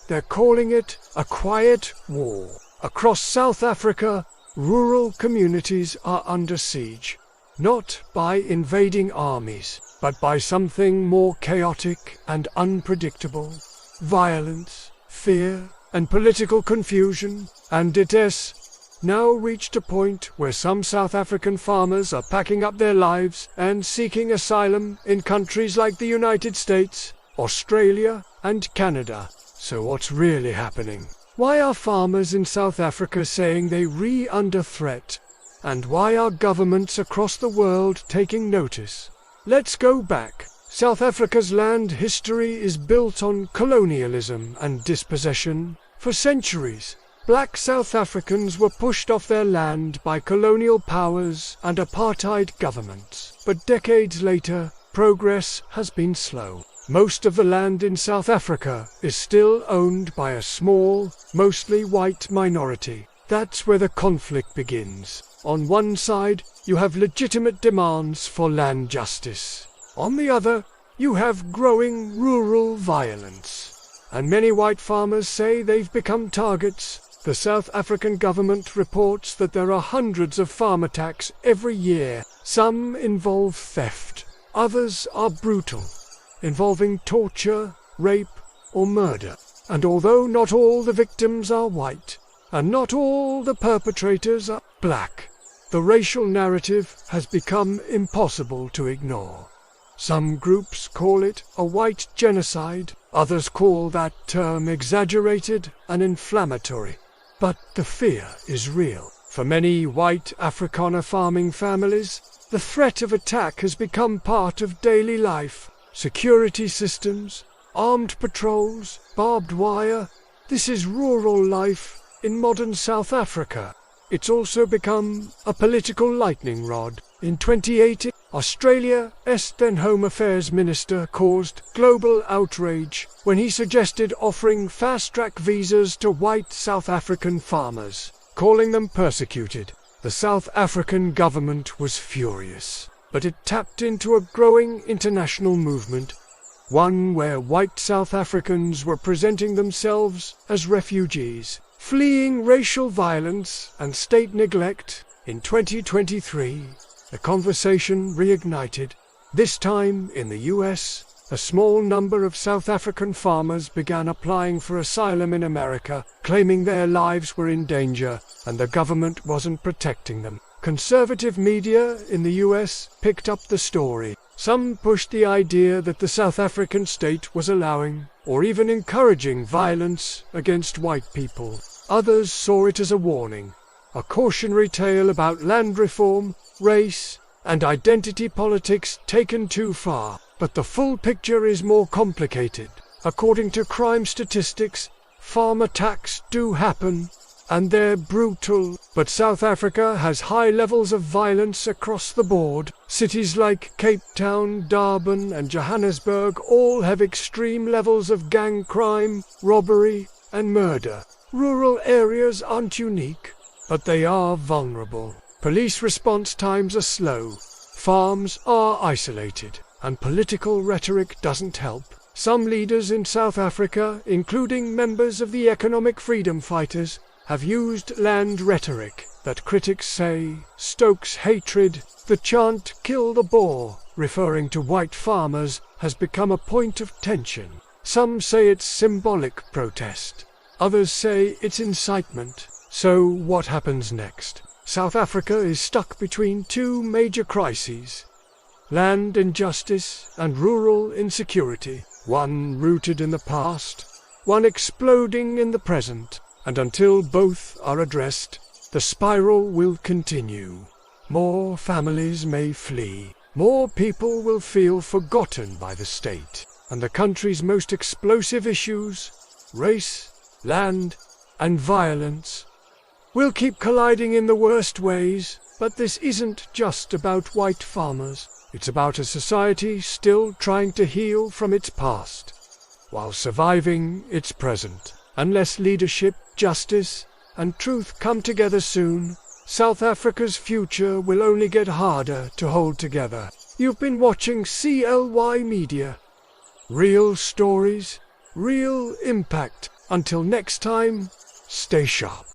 they're calling it a quiet war. Across South Africa, rural communities are under siege, not by invading armies, but by something more chaotic and unpredictable. Violence, fear, and political confusion, and it has now reached a point where some South African farmers are packing up their lives and seeking asylum in countries like the United States, Australia, and Canada. So what's really happening? Why are farmers in South Africa saying they're under threat? And why are governments across the world taking notice? Let's go back. South Africa's land history is built on colonialism and dispossession. For centuries, black South Africans were pushed off their land by colonial powers and apartheid governments. But decades later, progress has been slow. Most of the land in South Africa is still owned by a small, mostly white minority. That's where the conflict begins. On one side, you have legitimate demands for land justice. On the other, you have growing rural violence. And many white farmers say they've become targets. The South African government reports that there are hundreds of farm attacks every year. Some involve theft. Others are brutal, involving torture, rape, or murder. And although not all the victims are white, and not all the perpetrators are black, the racial narrative has become impossible to ignore. Some groups call it a white genocide, others call that term exaggerated and inflammatory. But the fear is real. For many white Afrikaner farming families, the threat of attack has become part of daily life. Security systems, armed patrols, barbed wire. This is rural life in modern South Africa. It's also become a political lightning rod. In 2018, Australia's then Home Affairs Minister caused global outrage when he suggested offering fast-track visas to white South African farmers, calling them persecuted. The South African government was furious, but it tapped into a growing international movement, one where white South Africans were presenting themselves as refugees, fleeing racial violence and state neglect. In 2023, the conversation reignited. This time in the US, a small number of South African farmers began applying for asylum in America, claiming their lives were in danger and the government wasn't protecting them. Conservative media in the US picked up the story. Some pushed the idea that the South African state was allowing or even encouraging violence against white people. Others saw it as a warning, a cautionary tale about land reform, race, and identity politics taken too far. But the full picture is more complicated. According to crime statistics, farm attacks do happen, and they're brutal. But South Africa has high levels of violence across the board. Cities like Cape Town, Durban, and Johannesburg all have extreme levels of gang crime, robbery, and murder. Rural areas aren't unique, but they are vulnerable. Police response times are slow, farms are isolated, and political rhetoric doesn't help. Some leaders in South Africa, including members of the economic freedom fighters, have used land rhetoric that critics say stokes hatred. The chant "Kill the Boer," referring to white farmers, has become a point of tension. Some say it's symbolic protest. Others say it's incitement. So what happens next? South Africa is stuck between two major crises: land injustice and rural insecurity, one rooted in the past, one exploding in the present. And until both are addressed, the spiral will continue. More families may flee, more people will feel forgotten by the state, and the country's most explosive issues, race, land, and violence, will keep colliding in the worst ways. But this isn't just about white farmers. It's about a society still trying to heal from its past, while surviving its present. Unless leadership, justice, and truth come together soon, South Africa's future will only get harder to hold together. You've been watching C.L.Y. Media. Real stories, real impact. Until next time, stay sharp.